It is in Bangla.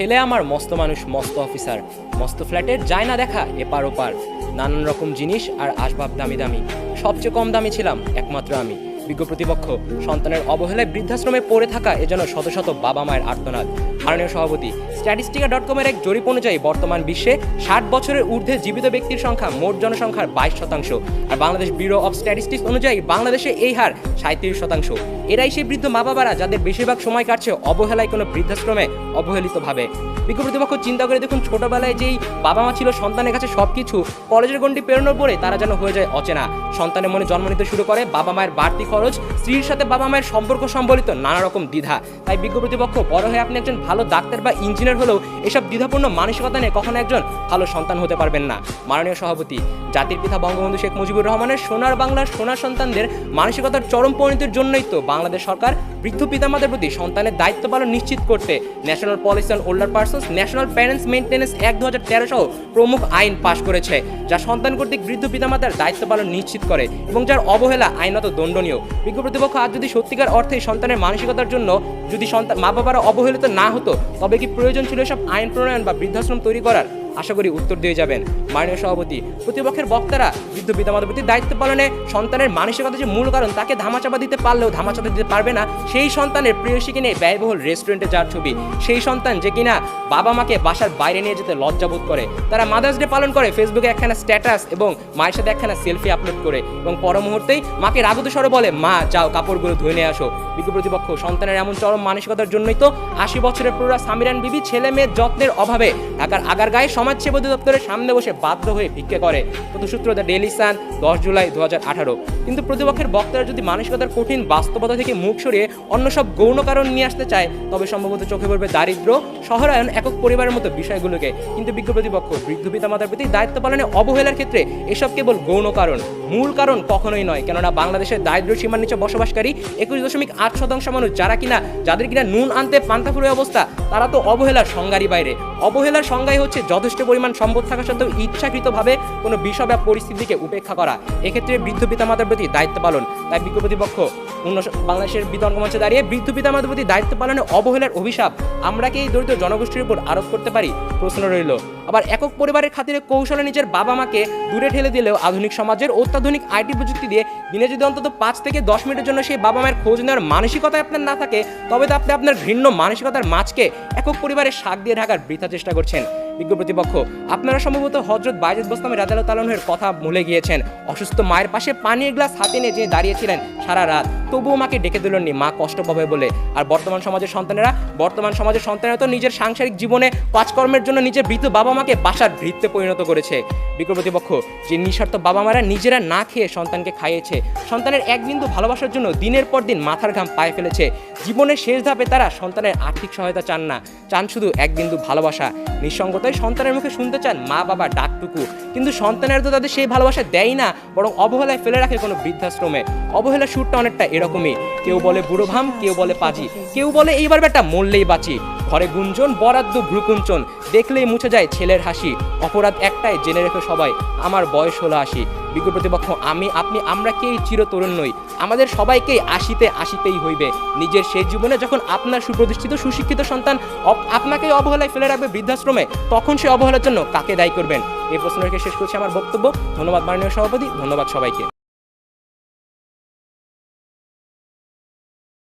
ছেলে আমার মস্ত মানুষ মস্ত অফিসার, মস্ত ফ্ল্যাটের যায় না দেখা এপার ওপার, নানান রকম জিনিস আর আসবাব দামি দামি, সবচেয়ে কম দামি ছিলাম একমাত্র আমি। বিজ্ঞ প্রতিপক্ষ সন্তানের অবহেলায় বৃদ্ধাশ্রমে পড়ে থাকা এজন্য শত শত বাবা মায়ের আর্তনাদ। মাননীয় সভাপতি, স্ট্যাটিস্টিকা.com-এর এক জরিপ অনুযায়ী বর্তমান বিশ্বে 60 বছরের ঊর্ধ্বে জীবিত ব্যক্তির সংখ্যা মোট জনসংখ্যার 22%, আর বাংলাদেশ ব্যুরো অফ স্ট্যাটিস্টিক্স অনুযায়ী বাংলাদেশে এই হার 37%। এরাই সেই বৃদ্ধ মা বাবারা যাদের বেশিরভাগ সময় কাটছে অবহেলায় কোনো বৃদ্ধাশ্রমে অবহেলিতভাবে। বিজ্ঞ প্রতিপক্ষ চিন্তা করে দেখুন, ছোটবেলায় যেই বাবা মা ছিল সন্তানের কাছে সবকিছু, কলেজের গণ্ডি পেরোনোর পরে তারা যেন হয়ে যায় অচেনা। সন্তানের মনে জন্ম নিতে শুরু করে বাবা মায়ের বাড়তি খরচ, স্ত্রীর সাথে বাবা মায়ের সম্পর্ক সম্বলিত নানা রকম দ্বিধা। তাই বিজ্ঞ প্রতিপক্ষ বড় হয়ে আপনি একজন ভালো ডাক্তার বা ইঞ্জিনিয়ার হলেও এসব দ্বিধাপূর্ণ মানসিকতা নিয়ে কখনো একজন ভালো সন্তান হতে পারবেন না। মাননীয় সভাপতি, জাতির পিতা বঙ্গবন্ধু শেখ মুজিবুর রহমানের সোনার বাংলার সোনার সন্তানদের মানসিকতার চরম পরিণতির জন্যই তো বাংলাদেশ সরকার বৃদ্ধ পিতামাতার প্রতি সন্তানের দায়িত্ব পালন নিশ্চিত করতে national policy on older persons, national parents maintenance act 2013 সহ প্রমুখ আইন পাশ করেছে, যা সন্তান কর্তৃক বৃদ্ধ পিতামাতার দায়িত্ব পালন নিশ্চিত করে এবং যার অবহেলা আইনত দণ্ডনীয়। বিজ্ঞ প্রতিপক্ষ, আজ যদি সত্যিকার অর্থে সন্তানের মানসিকতার জন্য যদি মা বাবারা অবহেলিত না হতো, তবে কি প্রয়োজন ছিল এসব আইন প্রণয়ন বা বৃদ্ধাশ্রম তৈরি করার? আশা করি উত্তর দিয়ে যাবেন। মাননীয় সভাপতি, প্রতিপক্ষের বক্তারা বৃদ্ধ পিতামাতার প্রতি দায়িত্ব পালনে সন্তানের মানসিকতা যে মূল কারণ তাকে ধামাচাপা দিতে পারলেও ধামাচাপা দিতে পারবে না সেই সন্তানের প্রেয়সীকে নিয়ে ব্যয়বহুল রেস্টুরেন্টে যাওয়ার ছবি, সেই সন্তান যে কিনা বাবা মাকে বাসার বাইরে নিয়ে যেতে লজ্জাবোধ করে, তারা মাদার্স ডে পালন করে ফেসবুকে একখানা স্ট্যাটাস এবং মায়ের সাথে একখানা সেলফি আপলোড করে এবং পর মুহূর্তেই মাকে রাগত স্বরে বলে, মা যাও কাপড়গুলো ধুয়ে নিয়ে আসো। বিজ্ঞ প্রতিপক্ষ, সন্তানের এমন চরম মানসিকতার জন্যই তো 80 বছরের পুরা সামিরান বিবি ছেলে মেয়ের যত্নের অভাবে ঢাকার আগারগাঁয়ে সমাজসেবা অধিদপ্তরের সামনে বসে বাধ্য হয়ে ভিক্ষে করে। তথ্যসূত্র দ্য ডেইলি সান, 10 জুলাই 2018। কিন্তু প্রতিপক্ষের বক্তারা যদি মানসিকতার কঠিন বাস্তবতা থেকে মুখ সরিয়ে অন্য সব গৌণ কারণ নিয়ে আসতে চায়, তবে সম্ভবত চোখে পড়বে দারিদ্র, শহরায়ন, একক পরিবারের মতো বিষয়গুলোকে। কিন্তু বিজ্ঞ প্রতিপক্ষ, বৃদ্ধ পিতামাতার প্রতি দায়িত্ব পালনে অবহেলার ক্ষেত্রে এসব কেবল গৌণ কারণ, মূল কারণ কখনোই নয়। কেননা বাংলাদেশের দারিদ্র সীমার নিচে বসবাসকারী 21.8% মানুষ, যাদের কিনা নুন আনতে পান্তাফুরে অবস্থা, তারা তো অবহেলার সংজ্ঞারই বাইরে। অবহেলার সংজ্ঞাই হচ্ছে যথেষ্ট পরিমাণ সম্পদ থাকা সত্ত্বেও ইচ্ছাকৃতভাবে কোনো বিষয় বা পরিস্থিতিকে উপেক্ষা করা, এক্ষেত্রে বৃদ্ধ পিতামাতার প্রতি দায়িত্ব পালন। তাই বিজ্ঞ প্রতিপক্ষ বাংলাদেশের বিতর্ক মঞ্চে দাঁড়িয়ে বৃদ্ধ পিতামাতার প্রতি দায়িত্ব পালনে অবহেলার অভিশাপ আমরা কি এই দরিদ্র জনগোষ্ঠীর উপর আরোপ করতে পারি? প্রশ্ন রইল। আবার একক পরিবারের খাতিরে কৌশলে নিজের বাবা মাকে দূরে ঠেলে দিলেও আধুনিক সমাজের অত্যাধুনিক আইটি প্রযুক্তি দিয়ে দিনে যদি অন্তত 5 থেকে 10 মিনিটের জন্য সেই বাবা মায়ের খোঁজ নেওয়ার মানসিকতায় আপনার না থাকে, তবে তো আপনি আপনার ঘৃণ্য মানসিকতার মাঝকে একক পরিবারের শাক দিয়ে ঢাকার বৃথা চেষ্টা করছেন। বিজ্ঞ প্রতিপক্ষ, আপনারা সম্ভবত হযরত বায়েজিদ বোস্তামী রাদিয়াল্লাহু তাআলা আনহুর কথা ভুলে গিয়েছেন। অসুস্থ মায়ের পাশে পানির গ্লাস হাতে নিয়ে যে দাঁড়িয়েছিলেন সারা রাত, তবুও মাকে ডেকে দিলেননি মা কষ্ট পাবে বলে। আর বর্তমান সমাজের সন্তানেরা তো নিজের সাংসারিক জীবনে কাজকর্মের জন্য নিজের বৃদ্ধ বাবা মাকে বাসার ভৃত্যে পরিণত করেছে। বিজ্ঞ প্রতিপক্ষ, যে নিঃস্বার্থ বাবা মারা নিজেরা না খেয়ে সন্তানকে খাইয়েছে, সন্তানের এক বিন্দু ভালোবাসার জন্য দিনের পর দিন মাথার ঘাম পায়ে ফেলেছে, জীবনের শেষ ধাপে তারা সন্তানের আর্থিক সহায়তা চান না, চান শুধু এক বিন্দু ভালোবাসা। নিঃসঙ্গতায় সন্তানের মুখে শুনতে চান মা বাবা ডাকটুকু, কিন্তু সন্তানের তো তাদের সেই ভালোবাসা দেয় না, বরং অবহেলায় ফেলে রাখে কোনো বৃদ্ধাশ্রমে। অবহেলার সুরটা অনেকটা এরকমই, কেউ বলে বুড়ো ভাম, কেউ বলে পাজি, কেউ বলে এইবার বেটা মরলেই বাঁচি, ঘরে গুঞ্জন বরাদ্দ ভ্রুকুঞ্চন, দেখলেই মুছে যায় ছেলের হাসি, অপরাধ একটাই জেনে রেখে সবাই, আমার বয়স হলো 80। বিজ্ঞ প্রতিপক্ষ, আমি আপনি আমরা কেই চিরতরুণ নই, আমাদের সবাইকেই আসিতেই হইবে। নিজের শেষ জীবনে যখন আপনার সুপ্রতিষ্ঠিত সুশিক্ষিত সন্তান আপনাকেই অবহেলায় ফেলে রাখবে বৃদ্ধাশ্রমে, তখন সে অবহেলার জন্য কাকে দায়ী করবেন? এই প্রশ্ন রেখে শেষ করছি আমার বক্তব্য। ধন্যবাদ মাননীয় সভাপতি, ধন্যবাদ সবাইকে।